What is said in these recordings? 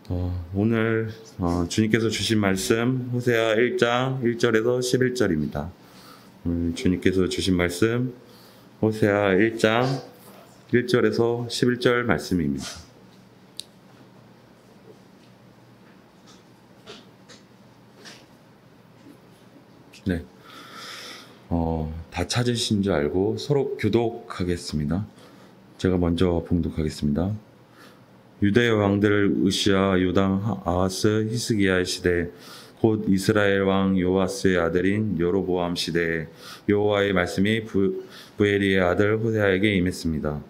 오늘 주님께서 주신 말씀 호세아 1장 1절에서 11절입니다. 오늘 주님께서 주신 말씀 호세아 1장 1절에서 11절 말씀입니다. 네, 다 찾으신 줄 알고 서로 교독하겠습니다. 제가 먼저 봉독하겠습니다. 유대 왕들 우시아, 요담, 아하스, 히스기야의 시대, 곧 이스라엘 왕 요아스의 아들인 여로보암 시대에 여호와의 말씀이 부엘리의 아들 호세아에게 임했습니다.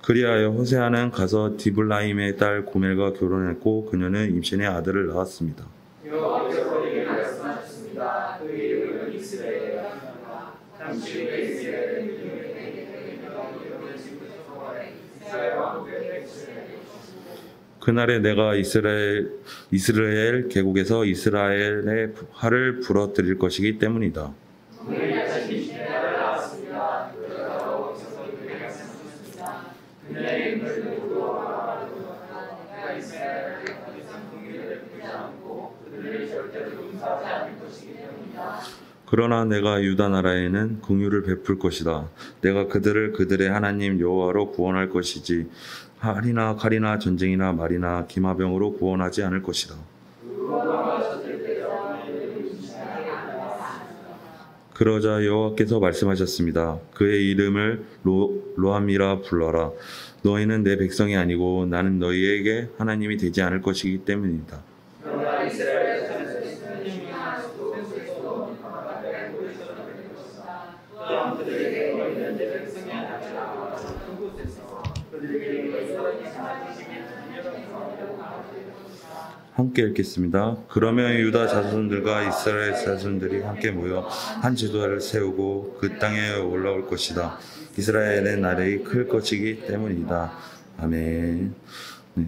그리하여 호세아는 가서 디블라임의 딸 고멜과 결혼했고 그녀는 임신의 아들을 낳았습니다. 그날에 내가 이스라엘 계곡에서 이스라엘의 화를 불어뜨릴 것이기 때문이다. 그러나 내가 유다 나라에는 긍휼을 베풀 것이다. 내가 그들을 그들의 하나님 여호와로 구원할 것이지 활이나 칼이나 전쟁이나 말이나 기마병으로 구원하지 않을 것이다. 그러자 여호와께서 말씀하셨습니다. 그의 이름을 로함이라 불러라. 너희는 내 백성이 아니고 나는 너희에게 하나님이 되지 않을 것이기 때문이다. 함께 읽겠습니다. 그러면 유다 자손들과 이스라엘 자손들이 함께 모여 한 지도를 세우고 그 땅에 올라올 것이다. 이스라엘의 나라가 클 것이기 때문이다. 아멘. 네.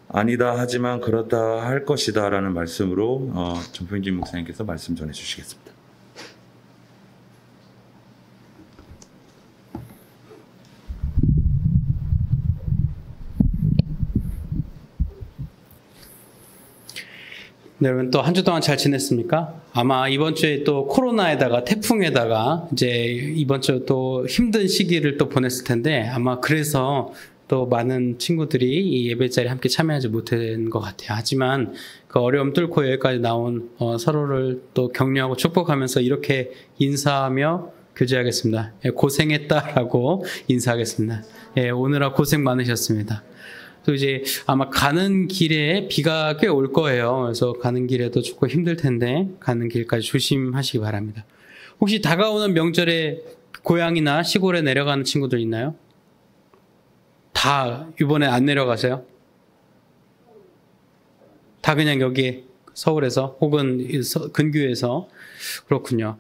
아니다 하지만 그렇다 할 것이다 라는 말씀으로 정평진 목사님께서 말씀 전해 주시겠습니다. 네, 여러분 또 한 주 동안 잘 지냈습니까? 아마 이번 주에 또 코로나에다가 태풍에다가 이제 이번 주 또 힘든 시기를 또 보냈을 텐데 아마 그래서 또 많은 친구들이 이 예배 자리에 함께 참여하지 못한 것 같아요. 하지만 그 어려움 뚫고 여기까지 나온 서로를 또 격려하고 축복하면서 이렇게 인사하며 교제하겠습니다. 고생했다라고 인사하겠습니다. 오늘아 고생 많으셨습니다. 또 이제 아마 가는 길에 비가 꽤 올 거예요. 그래서 가는 길에도 조금 힘들 텐데 가는 길까지 조심하시기 바랍니다. 혹시 다가오는 명절에 고향이나 시골에 내려가는 친구들 있나요? 다 이번에 안 내려가세요? 다 그냥 여기 서울에서 혹은 근교에서 그렇군요.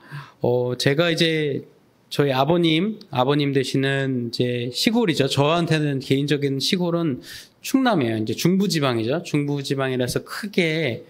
제가 이제 저희 아버님 되시는 이제 시골이죠. 저한테는 개인적인 시골은 충남이에요. 이제 중부지방이죠. 중부지방이라서 크게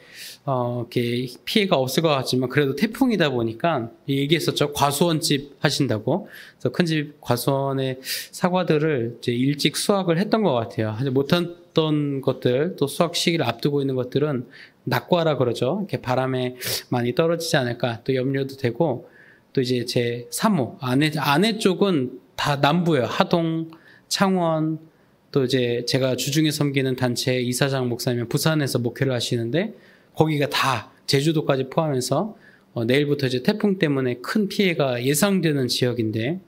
이렇게 피해가 없을 것 같지만 그래도 태풍이다 보니까 얘기했었죠. 과수원집 하신다고. 그래서 큰 집 과수원의 사과들을 이제 일찍 수확을 했던 것 같아요. 하지 못했던 것들, 또 수확 시기를 앞두고 있는 것들은 낙과라 그러죠. 이렇게 바람에 많이 떨어지지 않을까 또 염려도 되고. 또 이제 제 사모 아내 쪽은 다 남부예요. 하동, 창원, 또 이제 제가 주중에 섬기는 단체 이사장 목사님은 부산에서 목회를 하시는데 거기가 다 제주도까지 포함해서 내일부터 이제 태풍 때문에 큰 피해가 예상되는 지역인데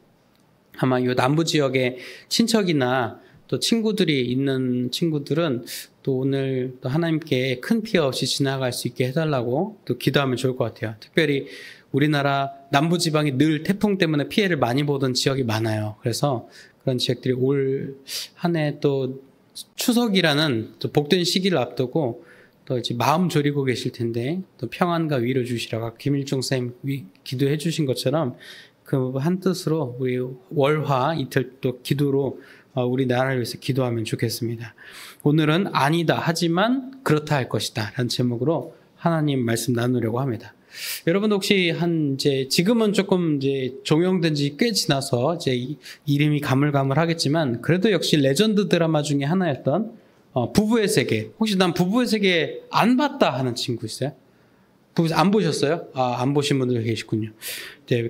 아마 이 남부 지역에 친척이나 또 친구들이 있는 친구들은 또 오늘 또 하나님께 큰 피해 없이 지나갈 수 있게 해달라고 또 기도하면 좋을 것 같아요. 특별히 우리나라 남부지방이 늘 태풍 때문에 피해를 많이 보던 지역이 많아요. 그래서 그런 지역들이 올 한 해 또 추석이라는 또 복된 시기를 앞두고 또 이제 마음 졸이고 계실 텐데 또 평안과 위로 주시라고 김일중 선생님 기도해 주신 것처럼 그 한 뜻으로 우리 월화 이틀 또 기도로 우리나라를 위해서 기도하면 좋겠습니다. 오늘은 아니다 하지만 그렇다 할 것이다 라는 제목으로 하나님 말씀 나누려고 합니다. 여러분 혹시 지금은 조금 종영된 지 꽤 지나서 이름이 가물가물하겠지만 그래도 역시 레전드 드라마 중에 하나였던 부부의 세계. 혹시 난 부부의 세계 안 봤다 하는 친구 있어요? 안 보셨어요? 안 보신 분들 계시군요.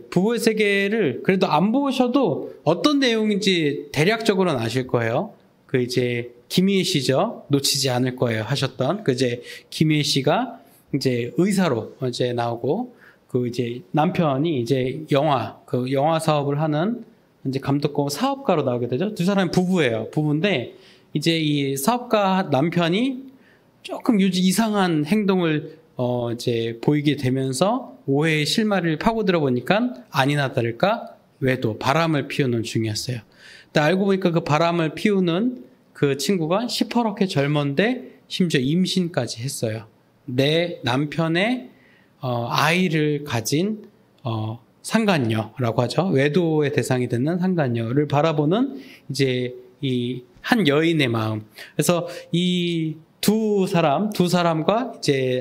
부부의 세계를 그래도 안 보셔도 어떤 내용인지 대략적으로는 아실 거예요. 김희애 씨죠. 놓치지 않을 거예요. 하셨던 김희애 씨가 의사로 나오고 남편이 영화 사업을 하는 감독과 사업가로 나오게 되죠. 두 사람이 부부예요. 부부인데 이 사업가 남편이 조금 이상한 행동을 보이게 되면서 오해의 실마리를 파고들어 보니까 아니나 다를까 외도, 바람을 피우는 중이었어요. 근데 알고 보니까 그 바람을 피우는 그 친구가 시퍼렇게 젊은데 심지어 임신까지 했어요. 내 남편의 아이를 가진 상간녀라고 하죠. 외도의 대상이 되는 상간녀를 바라보는 이 한 여인의 마음. 그래서 이 두 사람과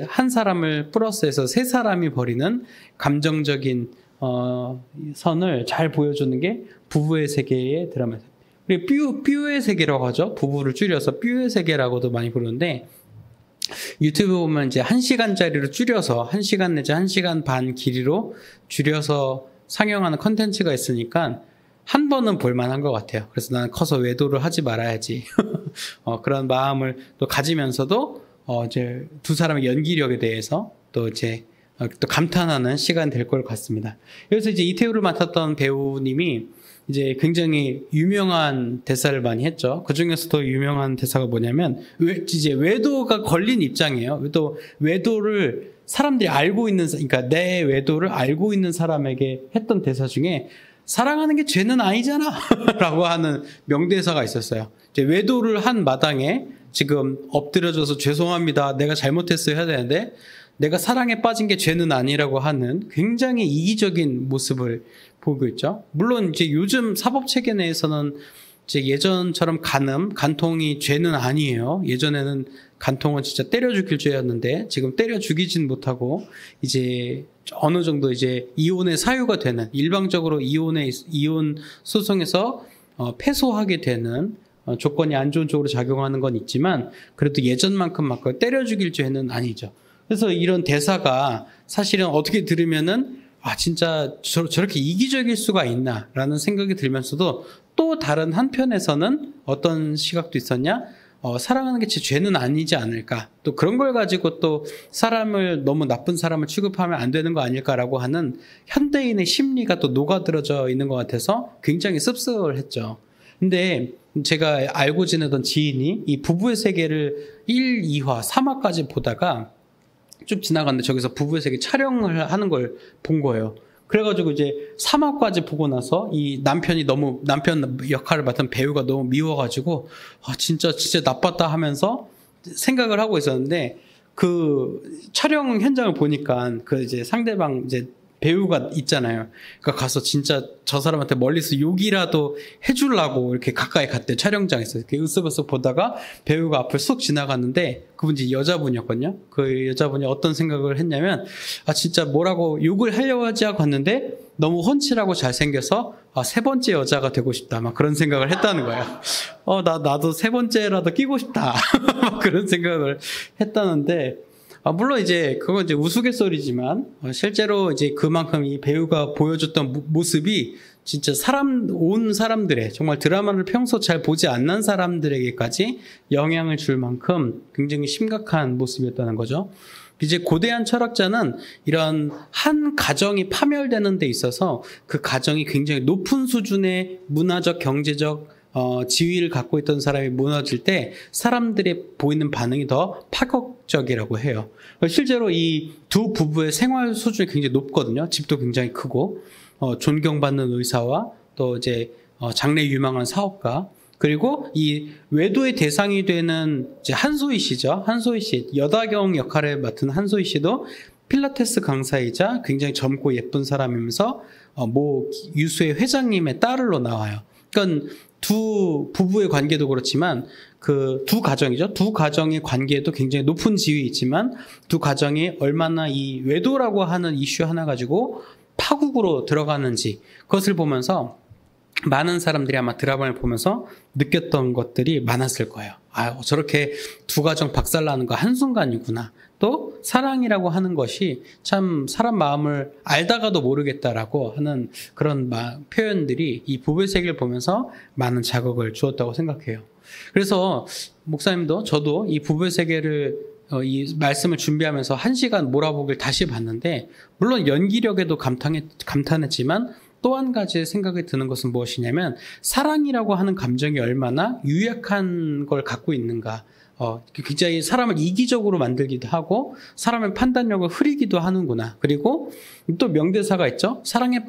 한 사람을 플러스해서 세 사람이 벌이는 감정적인 선을 잘 보여주는 게 부부의 세계의 드라마예요. 그리고 뷰의 세계라고 하죠. 부부를 줄여서 뷰의 세계라고도 많이 부르는데 유튜브 보면 1시간짜리로 줄여서 1시간 내지 1시간 반 길이로 줄여서 상영하는 컨텐츠가 있으니까 한 번은 볼만한 것 같아요. 그래서 나는 커서 외도를 하지 말아야지. 그런 마음을 또 가지면서도 두 사람의 연기력에 대해서 또 감탄하는 시간 될 것 같습니다. 그래서 이태우를 맡았던 배우님이 굉장히 유명한 대사를 많이 했죠. 그 중에서 더 유명한 대사가 뭐냐면 외도가 걸린 입장이에요. 또 외도를 사람들이 알고 있는, 그러니까 내 외도를 알고 있는 사람에게 했던 대사 중에 사랑하는 게 죄는 아니잖아 라고 하는 명대사가 있었어요. 외도를 한 마당에 지금 엎드려져서 죄송합니다, 내가 잘못했어요 해야 되는데 내가 사랑에 빠진 게 죄는 아니라고 하는 굉장히 이기적인 모습을 보고 있죠. 물론 요즘 사법체계 내에서는 예전처럼 간통이 죄는 아니에요. 예전에는 간통은 진짜 때려 죽일 죄였는데 지금 때려 죽이진 못하고 어느 정도 이혼의 사유가 되는, 일방적으로 이혼 소송에서 패소하게 되는 조건이 안 좋은 쪽으로 작용하는 건 있지만 그래도 예전만큼 막 때려 죽일 죄는 아니죠. 그래서 이런 대사가 사실은 어떻게 들으면은 진짜 저렇게 이기적일 수가 있나 라는 생각이 들면서도 또 다른 한편에서는 어떤 시각도 있었냐, 사랑하는 게 제 죄는 아니지 않을까, 또 그런 걸 가지고 또 사람을 너무 나쁜 사람을 취급하면 안 되는 거 아닐까라고 하는 현대인의 심리가 또 녹아들어져 있는 것 같아서 굉장히 씁쓸했죠. 근데 제가 알고 지내던 지인이 이 부부의 세계를 1, 2화, 3화까지 보다가 쭉 지나갔는데 저기서 부부의 세계 촬영을 하는 걸 본 거예요. 그래가지고 3화까지 보고 나서 이 남편 역할을 맡은 배우가 너무 미워가지고 진짜 나빴다 하면서 생각을 하고 있었는데 그 촬영 현장을 보니까 상대방 배우가 있잖아요. 그러니까 가서 진짜 저 사람한테 멀리서 욕이라도 해주려고 이렇게 가까이 갔대. 촬영장에서 이렇게 으쓱으쓱 보다가 배우가 앞을 쑥 지나갔는데 그분이 여자분이었거든요. 그 여자분이 어떤 생각을 했냐면 진짜 뭐라고 욕을 하려고 하지 하고 갔는데 너무 훤칠하고 잘생겨서 세 번째 여자가 되고 싶다, 막 그런 생각을 했다는 거예요. 나도 세 번째라도 끼고 싶다 막 그런 생각을 했다는데, 물론 그건 우스갯소리지만 실제로 그만큼 이 배우가 보여줬던 모습이 진짜 온 사람들의, 정말 드라마를 평소 잘 보지 않는 사람들에게까지 영향을 줄 만큼 굉장히 심각한 모습이었다는 거죠. 고대한 철학자는 이런 한 가정이 파멸되는 데 있어서 그 가정이 굉장히 높은 수준의 문화적, 경제적 지위를 갖고 있던 사람이 무너질 때 사람들이 보이는 반응이 더 파격적이라고 해요. 실제로 이 두 부부의 생활 수준이 굉장히 높거든요. 집도 굉장히 크고 존경받는 의사와 또 장래 유망한 사업가, 그리고 이 외도의 대상이 되는 한소희 씨죠. 한소희 씨, 여다경 역할을 맡은 한소희 씨도 필라테스 강사이자 굉장히 젊고 예쁜 사람이면서 모 유수의 회장님의 딸로 나와요. 그러니까 두 부부의 관계도 그렇지만 그 두 가정이죠. 두 가정의 관계도 굉장히 높은 지위에 있지만 두 가정이 얼마나 이 외도라고 하는 이슈 하나 가지고 파국으로 들어가는지 그것을 보면서 많은 사람들이 아마 드라마를 보면서 느꼈던 것들이 많았을 거예요. 아, 저렇게 두 가정 박살나는 거 한순간이구나. 또 사랑이라고 하는 것이 참 사람 마음을 알다가도 모르겠다라고 하는 그런 표현들이 이 부부의 세계를 보면서 많은 자극을 주었다고 생각해요. 그래서 목사님도 저도 이 부부의 세계를 이 말씀을 준비하면서 1시간 몰아보기를 다시 봤는데 물론 연기력에도 감탄했지만 또 한 가지 생각이 드는 것은 무엇이냐면 사랑이라고 하는 감정이 얼마나 유약한 걸 갖고 있는가. 굉장히 사람을 이기적으로 만들기도 하고 사람의 판단력을 흐리기도 하는구나. 그리고 또 명대사가 있죠. 사랑에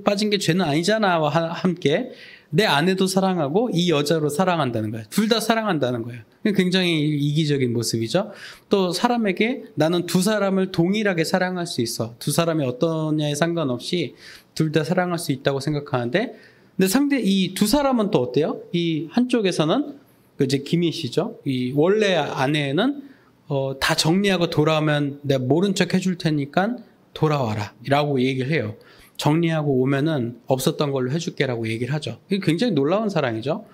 빠진 게 죄는 아니잖아와 함께 내 아내도 사랑하고 이 여자로 사랑한다는 거예요. 둘 다 사랑한다는 거예요. 굉장히 이기적인 모습이죠. 또 사람에게 나는 두 사람을 동일하게 사랑할 수 있어. 두 사람이 어떠냐에 상관없이 둘 다 사랑할 수 있다고 생각하는데 근데 이 두 사람은 또 어때요? 이 한쪽에서는 이제 김희 씨죠. 이 원래 아내는 다 정리하고 돌아오면 내가 모른 척 해줄 테니까 돌아와라 라고 얘기를 해요. 정리하고 오면은 없었던 걸로 해줄게라고 얘기를 하죠. 이게 굉장히 놀라운 사랑이죠.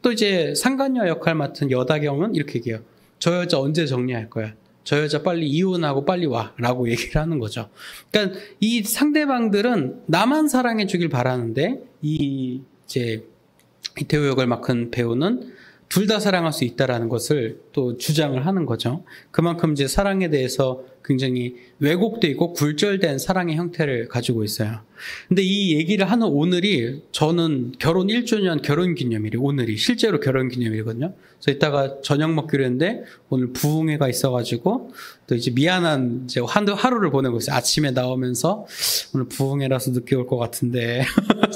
또 이제 상간녀 역할 맡은 여다경은 이렇게 얘기해요. 저 여자 언제 정리할 거야? 저 여자 빨리 이혼하고 빨리 와 라고 얘기를 하는 거죠. 그러니까 이 상대방들은 나만 사랑해 주길 바라는데 이제 이태호 역을 맡은 배우는 둘 다 사랑할 수 있다라는 것을 또 주장을 하는 거죠. 그만큼 이제 사랑에 대해서 굉장히 왜곡되어 있고 굴절된 사랑의 형태를 가지고 있어요. 근데 이 얘기를 하는 오늘이 저는 결혼 1주년 결혼기념일이 오늘이 실제로 결혼기념일이거든요. 그래서 이따가 저녁 먹기로 했는데 오늘 부흥회가 있어가지고 또 이제 미안한 이제 하루를 보내고 있어요. 아침에 나오면서 오늘 부흥회라서 늦게 올 것 같은데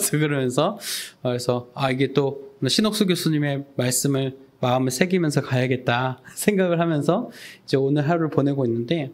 그러면서 그래서 이게 또 신옥수 교수님의 말씀을 마음을 새기면서 가야겠다 생각을 하면서 이제 오늘 하루를 보내고 있는데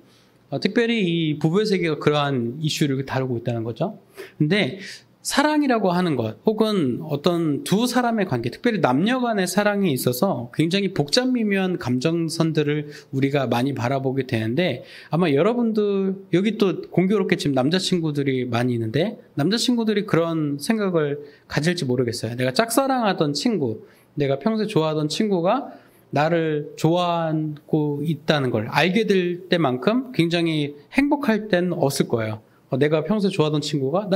특별히 이 부부의 세계가 그러한 이슈를 다루고 있다는 거죠. 근데 사랑이라고 하는 것 혹은 어떤 두 사람의 관계, 특별히 남녀 간의 사랑에 있어서 굉장히 복잡 미묘한 감정선들을 우리가 많이 바라보게 되는데 아마 여러분들 여기 또 공교롭게 지금 남자친구들이 많이 있는데 남자친구들이 그런 생각을 가질지 모르겠어요. 내가 짝사랑하던 친구, 내가 평소에 좋아하던 친구가 나를 좋아하고 있다는 걸 알게 될 때만큼 굉장히 행복할 때는 없을 거예요. 내가 평소에 좋아하던 친구가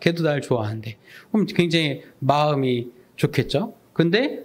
걔도 날 좋아하는데 그럼 굉장히 마음이 좋겠죠. 근데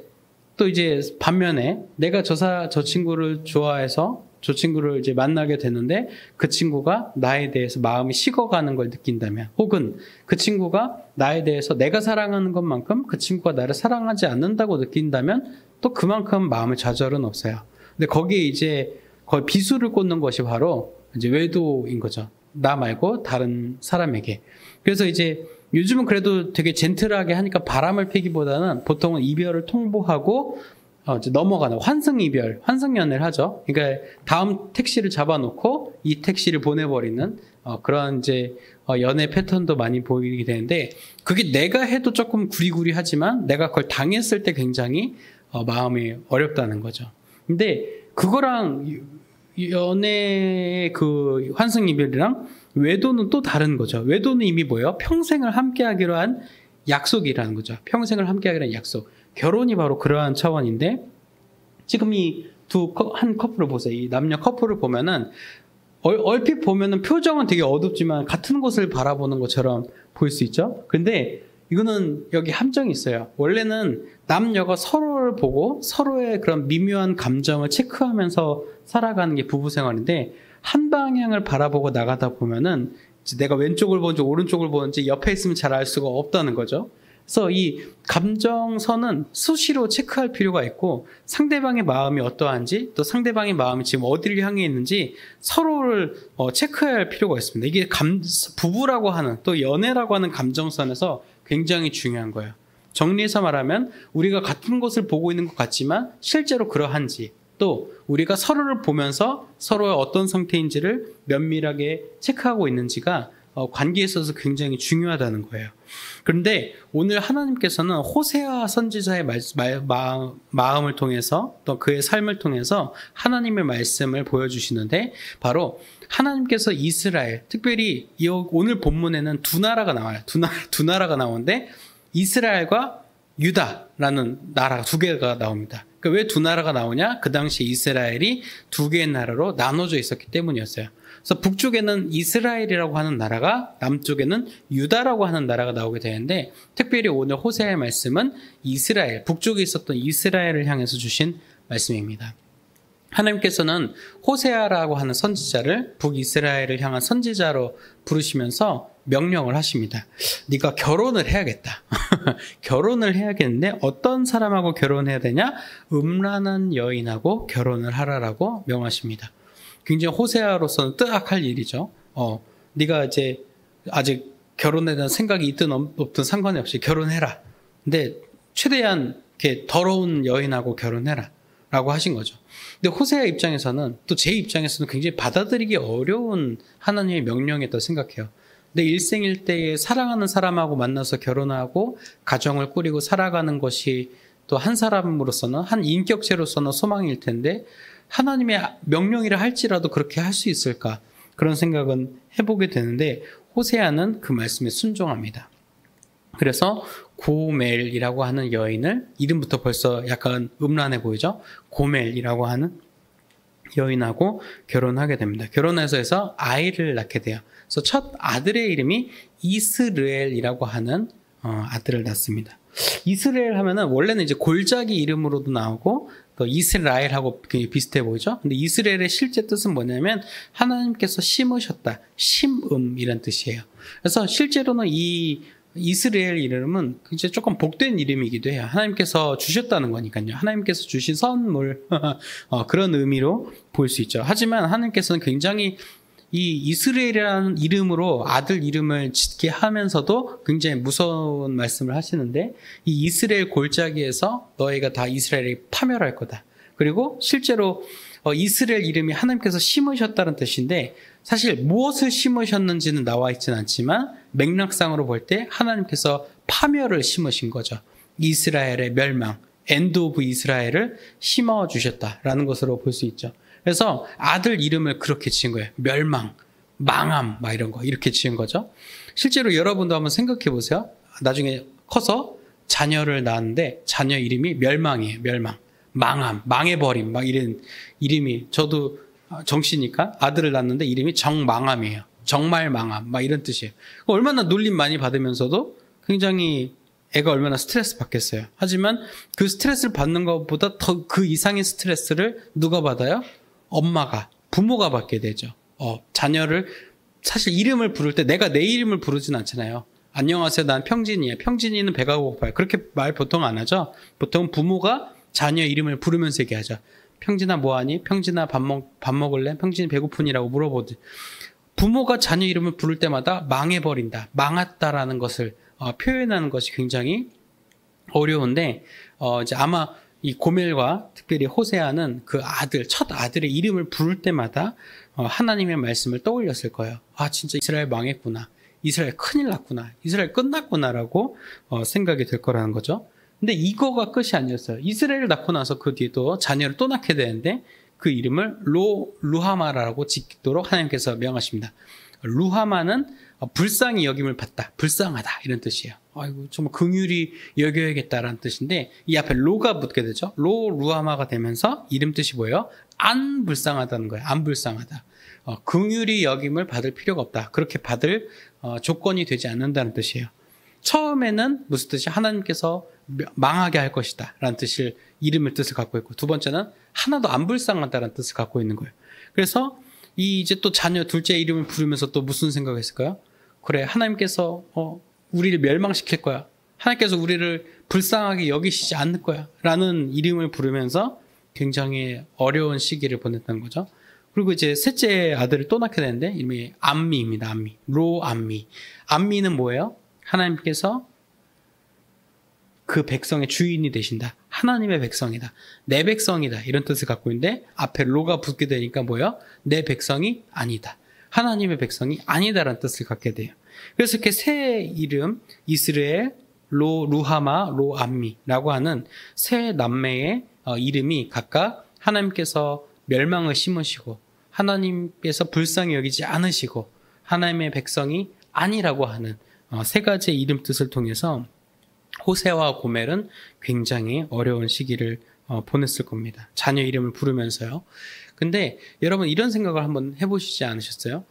또 이제 반면에 내가 저 친구를 좋아해서 저 친구를 이제 만나게 되는데 그 친구가 나에 대해서 마음이 식어가는 걸 느낀다면 혹은 그 친구가 나에 대해서 내가 사랑하는 것만큼 그 친구가 나를 사랑하지 않는다고 느낀다면 또 그만큼 마음의 좌절은 없어요. 근데 거기에 이제 거의 비수를 꽂는 것이 바로 이제 외도인 거죠. 나 말고 다른 사람에게. 그래서 이제 요즘은 그래도 되게 젠틀하게 하니까 바람을 피기보다는 보통은 이별을 통보하고 이제 넘어가는 환승이별, 환승연애를 하죠. 그러니까 다음 택시를 잡아놓고 이 택시를 보내버리는 그런 이제 연애 패턴도 많이 보이게 되는데 그게 내가 해도 조금 구리구리하지만 내가 그걸 당했을 때 굉장히 마음이 어렵다는 거죠. 근데 그거랑 연애의 그 환승이별이랑 외도는 또 다른 거죠. 외도는 이미 뭐예요? 평생을 함께하기로 한 약속이라는 거죠. 평생을 함께하기로 한 약속. 결혼이 바로 그러한 차원인데 지금 이 한 커플을 보세요. 이 남녀 커플을 보면은 얼핏 보면은 표정은 되게 어둡지만 같은 곳을 바라보는 것처럼 보일 수 있죠. 근데 이거는 여기 함정이 있어요. 원래는 남녀가 서로를 보고 서로의 그런 미묘한 감정을 체크하면서 살아가는 게 부부 생활인데 한 방향을 바라보고 나가다 보면은 내가 왼쪽을 보는지 오른쪽을 보는지 옆에 있으면 잘 알 수가 없다는 거죠. 그래서 이 감정선은 수시로 체크할 필요가 있고 상대방의 마음이 어떠한지 또 상대방의 마음이 지금 어디를 향해 있는지 서로를 체크해야 할 필요가 있습니다. 이게 부부라고 하는 또 연애라고 하는 감정선에서 굉장히 중요한 거예요. 정리해서 말하면 우리가 같은 것을 보고 있는 것 같지만 실제로 그러한지 또 우리가 서로를 보면서 서로의 어떤 상태인지를 면밀하게 체크하고 있는지가 관계에 있어서 굉장히 중요하다는 거예요. 그런데 오늘 하나님께서는 호세아 선지자의 마음을 통해서 또 그의 삶을 통해서 하나님의 말씀을 보여주시는데, 바로 하나님께서 이스라엘, 특별히 오늘 본문에는 두 나라가 나와요. 두 나라가 나오는데 이스라엘과 유다라는 나라가 두 개가 나옵니다. 그러니까 왜 두 나라가 나오냐? 그 당시 이스라엘이 두 개의 나라로 나눠져 있었기 때문이었어요. 그래서 북쪽에는 이스라엘이라고 하는 나라가, 남쪽에는 유다라고 하는 나라가 나오게 되는데, 특별히 오늘 호세아의 말씀은 이스라엘, 북쪽에 있었던 이스라엘을 향해서 주신 말씀입니다. 하나님께서는 호세아라고 하는 선지자를 북이스라엘을 향한 선지자로 부르시면서 명령을 하십니다. 네가 결혼을 해야겠다. 결혼을 해야겠는데 어떤 사람하고 결혼해야 되냐? 음란한 여인하고 결혼을 하라라고 명하십니다. 굉장히 호세아로서는 뜨악할 일이죠. 네가 이제 아직 결혼에 대한 생각이 있든 없든 상관이 없이 결혼해라. 근데 최대한 이렇게 더러운 여인하고 결혼해라 라고 하신 거죠. 근데 호세아 입장에서는, 또 제 입장에서는 굉장히 받아들이기 어려운 하나님의 명령이었다고 생각해요. 내 일생일대에 사랑하는 사람하고 만나서 결혼하고 가정을 꾸리고 살아가는 것이 또 한 사람으로서는, 한 인격체로서는 소망일 텐데 하나님의 명령이라 할지라도 그렇게 할 수 있을까? 그런 생각은 해보게 되는데, 호세아는 그 말씀에 순종합니다. 그래서 고멜이라고 하는 여인을, 이름부터 벌써 약간 음란해 보이죠? 고멜이라고 하는 여인하고 결혼하게 됩니다. 결혼해서 아이를 낳게 돼요. 그래서 첫 아들의 이름이 이스르엘이라고 하는 아들을 낳습니다. 이스라엘 하면은 원래는 이제 골짜기 이름으로도 나오고 또 이스라엘하고 비슷해 보이죠? 근데 이스라엘의 실제 뜻은 뭐냐면 하나님께서 심으셨다, 심음이란 뜻이에요. 그래서 실제로는 이 이스라엘 이름은 이제 조금 복된 이름이기도 해요. 하나님께서 주셨다는 거니까요. 하나님께서 주신 선물 그런 의미로 볼 수 있죠. 하지만 하나님께서는 굉장히 이 이스라엘이라는 이름으로 아들 이름을 짓게 하면서도 굉장히 무서운 말씀을 하시는데, 이 이스라엘 골짜기에서 너희가 다 이스라엘이 파멸할 거다. 그리고 실제로 이스라엘 이름이 하나님께서 심으셨다는 뜻인데, 사실 무엇을 심으셨는지는 나와 있지는 않지만 맥락상으로 볼 때 하나님께서 파멸을 심으신 거죠. 이스라엘의 멸망, 엔드 오브 이스라엘을 심어주셨다라는 것으로 볼 수 있죠. 그래서 아들 이름을 그렇게 지은 거예요. 멸망, 망함, 막 이런 거 이렇게 지은 거죠. 실제로 여러분도 한번 생각해 보세요. 나중에 커서 자녀를 낳았는데 자녀 이름이 멸망이에요. 멸망, 망함, 망해버림, 막 이런 이름이, 저도 정씨니까 아들을 낳았는데 이름이 정망함이에요. 정말 망함, 막 이런 뜻이에요. 얼마나 놀림 많이 받으면서도 굉장히 애가 얼마나 스트레스 받겠어요. 하지만 그 스트레스를 받는 것보다 더 그 이상의 스트레스를 누가 받아요? 엄마가, 부모가 받게 되죠. 자녀를, 사실 이름을 부를 때 내가 내 이름을 부르진 않잖아요. 안녕하세요, 난 평진이에요. 평진이는 배가 고파요. 그렇게 말 보통 안 하죠. 보통 부모가 자녀 이름을 부르면서 얘기하죠. 평진아 뭐하니? 평진아 밥 먹을래? 평진이 배고프니라고 물어보듯. 부모가 자녀 이름을 부를 때마다 망해버린다, 망했다라는 것을 표현하는 것이 굉장히 어려운데, 이제 아마 이 고멜과 특별히 호세아는 그 아들, 첫 아들의 이름을 부를 때마다 하나님의 말씀을 떠올렸을 거예요. 아, 진짜 이스라엘 망했구나. 이스라엘 큰일 났구나. 이스라엘 끝났구나라고 생각이 될 거라는 거죠. 근데 이거가 끝이 아니었어요. 이스라엘을 낳고 나서 그 뒤에 또 자녀를 또 낳게 되는데 그 이름을 루하마라고 짓도록 하나님께서 명하십니다. 루하마는 불쌍히 여김을 받다, 불쌍하다 이런 뜻이에요. 아이고 정말 긍휼히 여겨야겠다라는 뜻인데, 이 앞에 로가 붙게 되죠. 루하마가 되면서 이름 뜻이 뭐예요? 안 불쌍하다는 거예요. 안 불쌍하다. 긍휼히 여김을 받을 필요가 없다. 그렇게 받을 조건이 되지 않는다는 뜻이에요. 처음에는 무슨 뜻이? 하나님께서 망하게 할 것이다 라는 뜻을, 이름의 뜻을 갖고 있고, 두 번째는 하나도 안 불쌍하다라는 뜻을 갖고 있는 거예요. 그래서 이제 또 자녀 둘째 이름을 부르면서 또 무슨 생각을 했을까요? 그래, 하나님께서 우리를 멸망시킬 거야. 하나님께서 우리를 불쌍하게 여기시지 않을 거야 라는 이름을 부르면서 굉장히 어려운 시기를 보냈던 거죠. 그리고 이제 셋째 아들을 또 낳게 되는데 이름이 암미입니다. 암미, 로암미. 암미는 뭐예요? 하나님께서 그 백성의 주인이 되신다. 하나님의 백성이다. 내 백성이다. 이런 뜻을 갖고 있는데 앞에 로가 붙게 되니까 뭐예요? 내 백성이 아니다. 하나님의 백성이 아니다라는 뜻을 갖게 돼요. 그래서 이렇게 세 이름, 이스라엘, 루하마, 로암미라고 하는 세 남매의 이름이 각각 하나님께서 멸망을 심으시고 하나님께서 불쌍히 여기지 않으시고 하나님의 백성이 아니라고 하는 세 가지의 이름 뜻을 통해서 호세와 고멜은 굉장히 어려운 시기를 보냈을 겁니다. 자녀 이름을 부르면서요. 근데 여러분 이런 생각을 한번 해보시지 않으셨어요?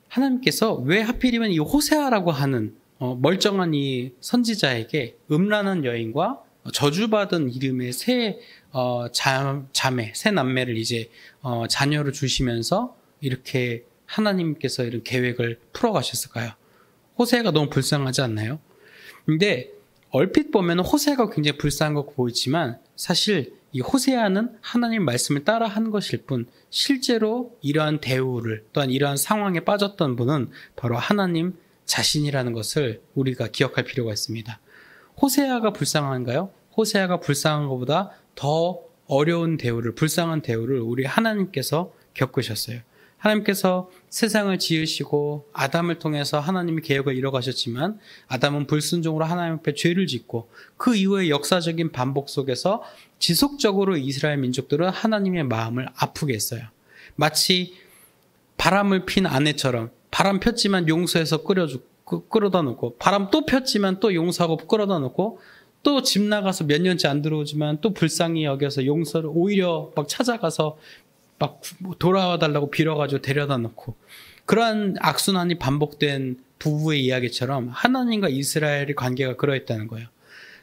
하나님께서 왜 하필이면 이 호세아라고 하는 멀쩡한 이 선지자에게 음란한 여인과 저주받은 이름의 세 자매, 세 남매를 이제 자녀로 주시면서 이렇게 하나님께서 이런 계획을 풀어가셨을까요? 호세아가 너무 불쌍하지 않나요? 근데 얼핏 보면 호세아가 굉장히 불쌍한 거 보이지만 사실 이 호세아는 하나님 말씀을 따라 한 것일 뿐 실제로 이러한 대우를 또한 이러한 상황에 빠졌던 분은 바로 하나님 자신이라는 것을 우리가 기억할 필요가 있습니다. 호세아가 불쌍한가요? 호세아가 불쌍한 것보다 더 어려운 대우를, 불쌍한 대우를 우리 하나님께서 겪으셨어요. 하나님께서 세상을 지으시고 아담을 통해서 하나님의 계획을 이뤄가셨지만 아담은 불순종으로 하나님 앞에 죄를 짓고 그 이후의 역사적인 반복 속에서 지속적으로 이스라엘 민족들은 하나님의 마음을 아프게 했어요. 마치 바람을 핀 아내처럼 바람 폈지만 용서해서 끌어다 놓고 바람 또 폈지만 또 용서하고 끌어다 놓고 또 집 나가서 몇 년째 안 들어오지만 또 불쌍히 여겨서 용서를 오히려 막 찾아가서 막 돌아와 달라고 빌어가지고 데려다 놓고 그러한 악순환이 반복된 부부의 이야기처럼 하나님과 이스라엘의 관계가 그러했다는 거예요.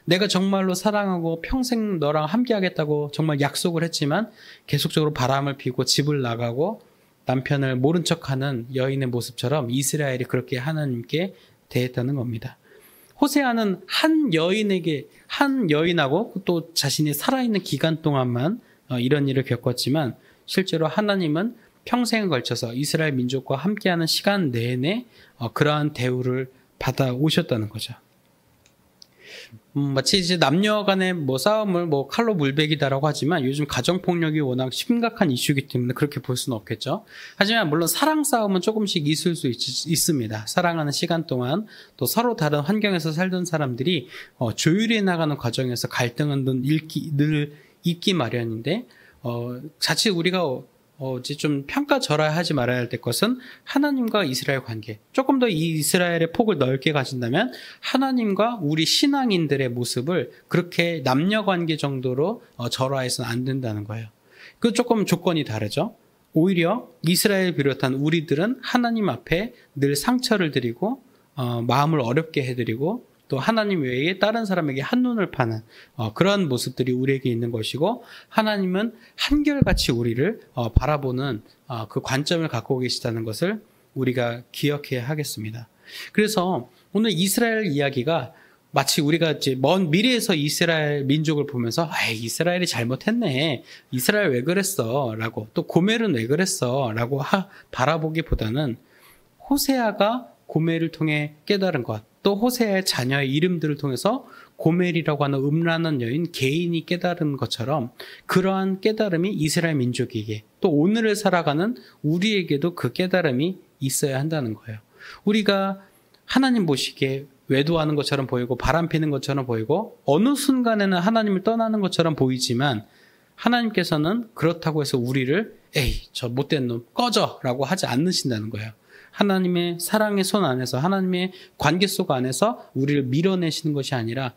내가 정말로 사랑하고 평생 너랑 함께 하겠다고 정말 약속을 했지만 계속적으로 바람을 피고 집을 나가고 남편을 모른 척하는 여인의 모습처럼 이스라엘이 그렇게 하나님께 대했다는 겁니다. 호세아는 한 여인하고 또 자신이 살아있는 기간 동안만 이런 일을 겪었지만 실제로 하나님은 평생에 걸쳐서 이스라엘 민족과 함께하는 시간 내내 그러한 대우를 받아 오셨다는 거죠. 마치 이제 남녀 간의 싸움을 칼로 물베기다라고 하지만 요즘 가정폭력이 워낙 심각한 이슈이기 때문에 그렇게 볼 수는 없겠죠. 하지만 물론 사랑 싸움은 조금씩 있을 수 있습니다. 사랑하는 시간 동안 또 서로 다른 환경에서 살던 사람들이 조율해 나가는 과정에서 갈등은 늘 있기 마련인데 자칫 우리가 이제 좀 평가절하하지 말아야 될 것은 하나님과 이스라엘 관계. 조금 더 이 이스라엘의 폭을 넓게 가진다면 하나님과 우리 신앙인들의 모습을 그렇게 남녀 관계 정도로 절하해서는 안 된다는 거예요. 그 조금 조건이 다르죠. 오히려 이스라엘 비롯한 우리들은 하나님 앞에 늘 상처를 드리고 마음을 어렵게 해드리고 또 하나님 외에 다른 사람에게 한눈을 파는 그런 모습들이 우리에게 있는 것이고 하나님은 한결같이 우리를 바라보는 그 관점을 갖고 계시다는 것을 우리가 기억해야 하겠습니다. 그래서 오늘 이스라엘 이야기가 마치 우리가 이제 먼 미래에서 이스라엘 민족을 보면서 이스라엘이 잘못했네. 이스라엘 왜 그랬어? 라고 또 고멜은 왜 그랬어? 라고 바라보기보다는 호세아가 고멜을 통해 깨달은 것 또 호세아의 자녀의 이름들을 통해서 고멜이라고 하는 음란한 여인 개인이 깨달은 것처럼 그러한 깨달음이 이스라엘 민족에게 또 오늘을 살아가는 우리에게도 그 깨달음이 있어야 한다는 거예요. 우리가 하나님 보시기에 외도하는 것처럼 보이고 바람 피는 것처럼 보이고 어느 순간에는 하나님을 떠나는 것처럼 보이지만 하나님께서는 그렇다고 해서 우리를 저 못된 놈 꺼져 라고 하지 않으신다는 거예요. 하나님의 사랑의 손 안에서 하나님의 관계 속 안에서 우리를 밀어내시는 것이 아니라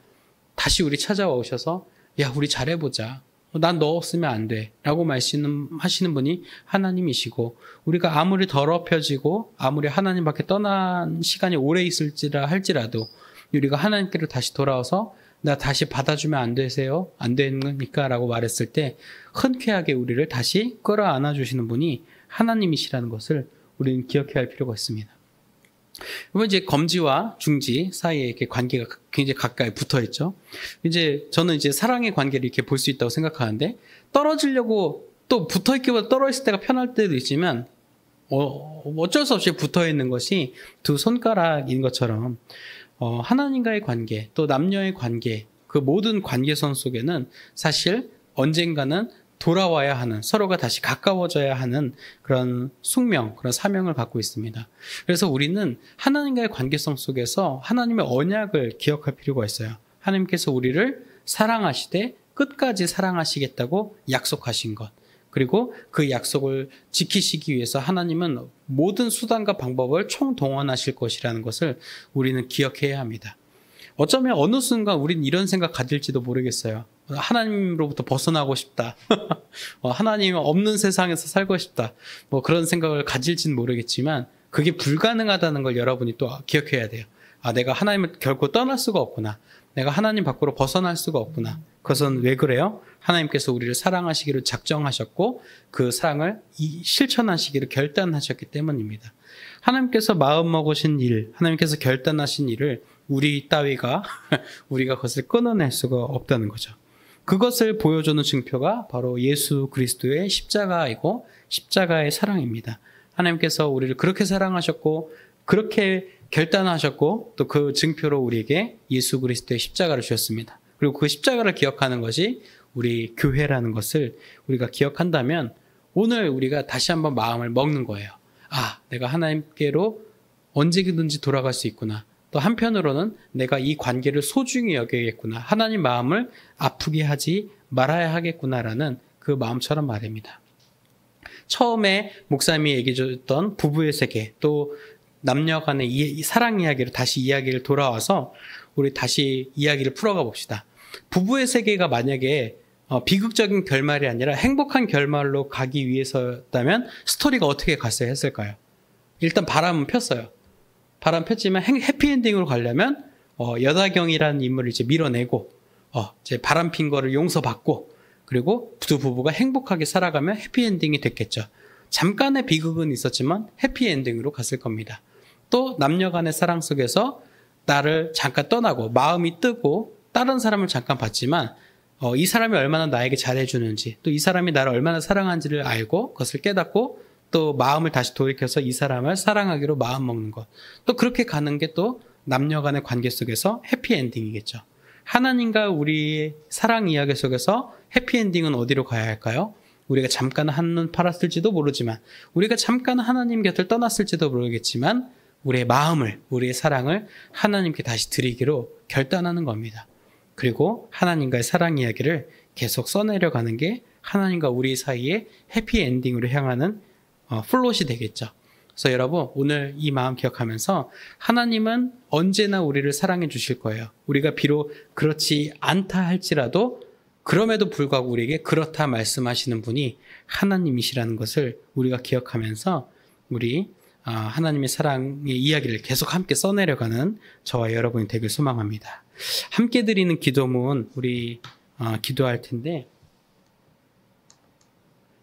다시 우리 찾아와 오셔서 우리 잘해보자. 난 너 없으면 안 돼. 라고 말씀하시는 분이 하나님이시고 우리가 아무리 더럽혀지고 아무리 하나님 밖에 떠난 시간이 오래 있을지라 할지라도 우리가 하나님께로 다시 돌아와서 나 다시 받아주면 안 되세요? 안 되니까 라고 말했을 때 흔쾌하게 우리를 다시 끌어안아 주시는 분이 하나님이시라는 것을 우리는 기억해야 할 필요가 있습니다. 그러면 이제 검지와 중지 사이에 이렇게 관계가 굉장히 가까이 붙어 있죠. 저는 이제 사랑의 관계를 이렇게 볼 수 있다고 생각하는데 떨어지려고 또 붙어 있기보다 떨어질 때가 편할 때도 있지만 어쩔 수 없이 붙어 있는 것이 두 손가락인 것처럼 하나님과의 관계 또 남녀의 관계 그 모든 관계선 속에는 사실 언젠가는 돌아와야 하는, 서로가 다시 가까워져야 하는 그런 숙명, 그런 사명을 받고 있습니다. 그래서 우리는 하나님과의 관계성 속에서 하나님의 언약을 기억할 필요가 있어요. 하나님께서 우리를 사랑하시되 끝까지 사랑하시겠다고 약속하신 것. 그리고 그 약속을 지키시기 위해서 하나님은 모든 수단과 방법을 총동원하실 것이라는 것을 우리는 기억해야 합니다. 어쩌면 어느 순간 우린 이런 생각 가질지도 모르겠어요. 하나님으로부터 벗어나고 싶다. 하나님 없는 세상에서 살고 싶다. 뭐 그런 생각을 가질지는 모르겠지만 그게 불가능하다는 걸 여러분이 또 기억해야 돼요. 아, 내가 하나님을 결코 떠날 수가 없구나. 내가 하나님 밖으로 벗어날 수가 없구나. 그것은 왜 그래요? 하나님께서 우리를 사랑하시기를 작정하셨고 그 사랑을 실천하시기를 결단하셨기 때문입니다. 하나님께서 마음먹으신 일, 하나님께서 결단하신 일을 우리 따위가 우리가 그것을 끊어낼 수가 없다는 거죠. 그것을 보여주는 증표가 바로 예수 그리스도의 십자가이고 십자가의 사랑입니다. 하나님께서 우리를 그렇게 사랑하셨고 그렇게 결단하셨고 또 그 증표로 우리에게 예수 그리스도의 십자가를 주셨습니다. 그리고 그 십자가를 기억하는 것이 우리 교회라는 것을 우리가 기억한다면 오늘 우리가 다시 한번 마음을 먹는 거예요. 아, 내가 하나님께로 언제든지 돌아갈 수 있구나. 또 한편으로는 내가 이 관계를 소중히 여겨야겠구나. 하나님 마음을 아프게 하지 말아야 하겠구나라는 그 마음처럼 말입니다. 처음에 목사님이 얘기해 줬던 부부의 세계, 또 남녀 간의 사랑 이야기를 다시 이야기를 돌아와서 우리 다시 이야기를 풀어가 봅시다. 부부의 세계가 만약에 비극적인 결말이 아니라 행복한 결말로 가기 위해서였다면 스토리가 어떻게 갔어야 했을까요? 일단 바람은 폈어요. 바람 폈지만 해피엔딩으로 가려면 여다경이라는 인물을 이제 밀어내고 이제 바람 핀 거를 용서받고 그리고 두 부부가 행복하게 살아가면 해피엔딩이 됐겠죠. 잠깐의 비극은 있었지만 해피엔딩으로 갔을 겁니다. 또 남녀 간의 사랑 속에서 나를 잠깐 떠나고 마음이 뜨고 다른 사람을 잠깐 봤지만 이 사람이 얼마나 나에게 잘해주는지 또 이 사람이 나를 얼마나 사랑하는지를 알고 그것을 깨닫고 또 마음을 다시 돌이켜서 이 사람을 사랑하기로 마음먹는 것. 또 그렇게 가는 게 또 남녀 간의 관계 속에서 해피엔딩이겠죠. 하나님과 우리의 사랑 이야기 속에서 해피엔딩은 어디로 가야 할까요? 우리가 잠깐 한눈 팔았을지도 모르지만 우리가 잠깐 하나님 곁을 떠났을지도 모르겠지만 우리의 마음을, 우리의 사랑을 하나님께 다시 드리기로 결단하는 겁니다. 그리고 하나님과의 사랑 이야기를 계속 써내려가는 게 하나님과 우리 사이의 해피엔딩으로 향하는 플롯이 되겠죠. 그래서 여러분 오늘 이 마음 기억하면서 하나님은 언제나 우리를 사랑해 주실 거예요. 우리가 비록 그렇지 않다 할지라도 그럼에도 불구하고 우리에게 그렇다 말씀하시는 분이 하나님이시라는 것을 우리가 기억하면서 우리 하나님의 사랑의 이야기를 계속 함께 써내려가는 저와 여러분이 되길 소망합니다. 함께 드리는 기도문 우리 기도할 텐데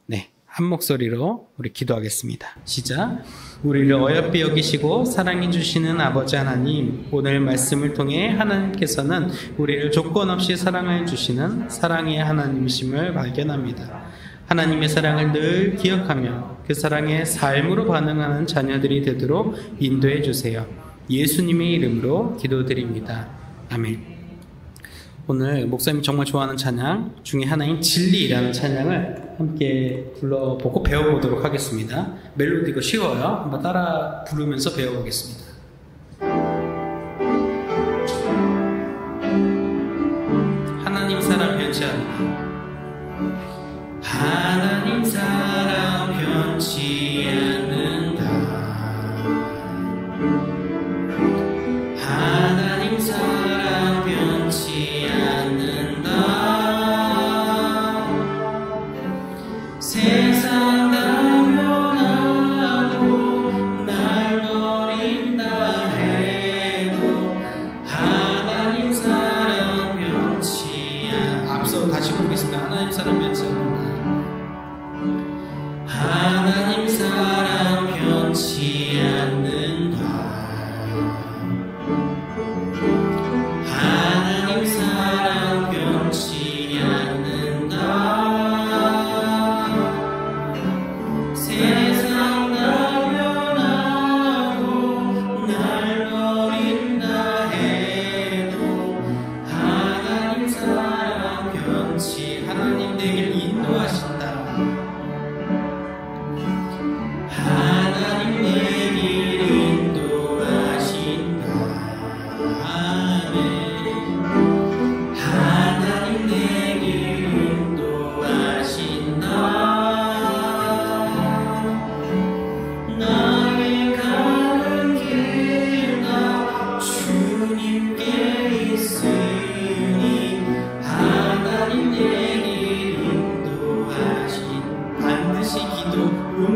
네, 한 목소리로 우리 기도하겠습니다. 시작. 우리를 어여삐 여기시고 사랑해 주시는 아버지 하나님, 오늘 말씀을 통해 하나님께서는 우리를 조건 없이 사랑해 주시는 사랑의 하나님이심을 발견합니다. 하나님의 사랑을 늘 기억하며 그 사랑에 삶으로 반응하는 자녀들이 되도록 인도해 주세요. 예수님의 이름으로 기도드립니다. 아멘. 오늘 목사님이 정말 좋아하는 찬양 중에 하나인 진리라는 찬양을 함께 불러보고 배워보도록 하겠습니다. 멜로디가 쉬워요. 한번 따라 부르면서 배워보겠습니다. 하나님 사랑 변치 않는다. 하나님 사랑 변치 않는다. 하나님 사랑 변치 않는다. 세상 다 변하고 날 버린다.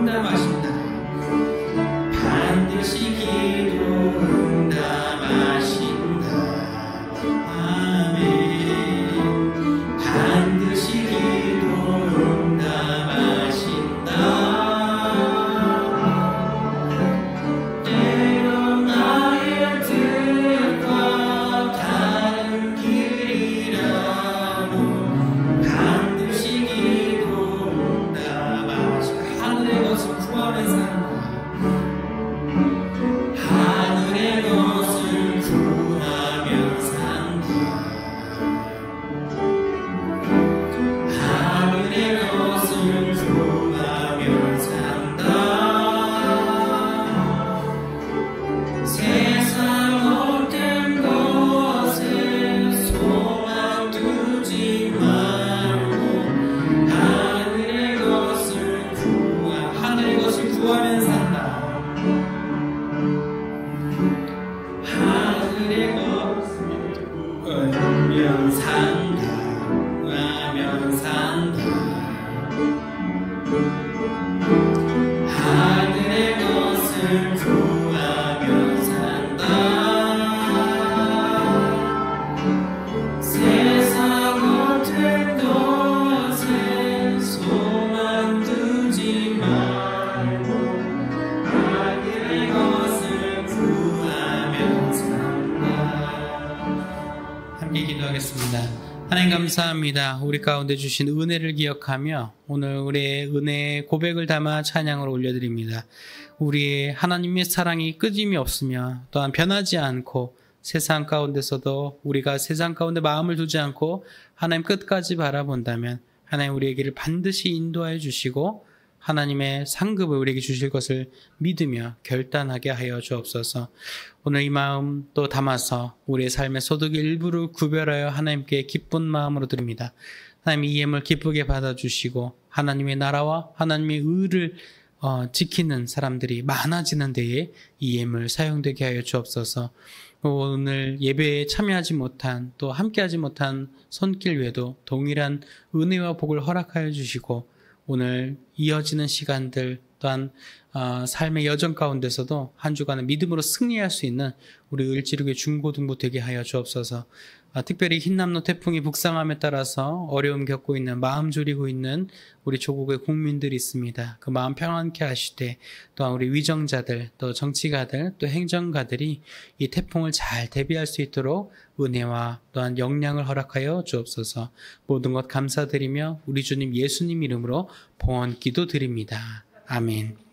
응답하신다. 반드시 기도 응답하신다. 아멘. 반드시 기도 응답하신다. 때론 나의 뜻과 다른 길이라도 반드시 기도 응답하신다. 하늘의 것을 구하면서 하늘의 것을 구하며 산다. 하늘의 것을 구하며 산다. 세상 헛된 것에 소망 두지 말고 하늘의 것을 구하며 산다. 하늘의 것을 구하며 산다. 구하며 산다. 하늘의 것을 구하며 산다. 세상 헛된 것에 소망 두지 말고 하늘의 것을 구하며 산다. 함께 기도하겠습니다. 하나님 감사합니다. 우리 가운데 주신 은혜를 기억하며 오늘 우리의 은혜의 고백을 담아 찬양을 올려드립니다. 우리의 하나님의 사랑이 끊임이 없으며 또한 변하지 않고 세상 가운데서도 우리가 세상 가운데 마음을 두지 않고 하나님 끝까지 바라본다면 하나님 우리의 길을 반드시 인도하여 주시고 하나님의 상급을 우리에게 주실 것을 믿으며 결단하게 하여 주옵소서. 오늘 이 마음 또 담아서 우리의 삶의 소득의 일부를 구별하여 하나님께 기쁜 마음으로 드립니다. 하나님 이 예물 기쁘게 받아주시고 하나님의 나라와 하나님의 의를 지키는 사람들이 많아지는 데에 이 예물 사용되게 하여 주옵소서. 오늘 예배에 참여하지 못한 또 함께하지 못한 손길 외에도 동일한 은혜와 복을 허락하여 주시고 오늘 이어지는 시간들 또한 삶의 여정 가운데서도 한 주간의 믿음으로 승리할 수 있는 우리 을지로교회 중고등부 되게 하여 주옵소서. 특별히 흰남노 태풍이 북상함에 따라서 어려움 겪고 있는 마음 졸이고 있는 우리 조국의 국민들이 있습니다. 그 마음 평안케 하시되 또한 우리 위정자들 또 정치가들 또 행정가들이 이 태풍을 잘 대비할 수 있도록 은혜와 또한 역량을 허락하여 주옵소서. 모든 것 감사드리며 우리 주님 예수님 이름으로 봉헌 기도드립니다. 아멘.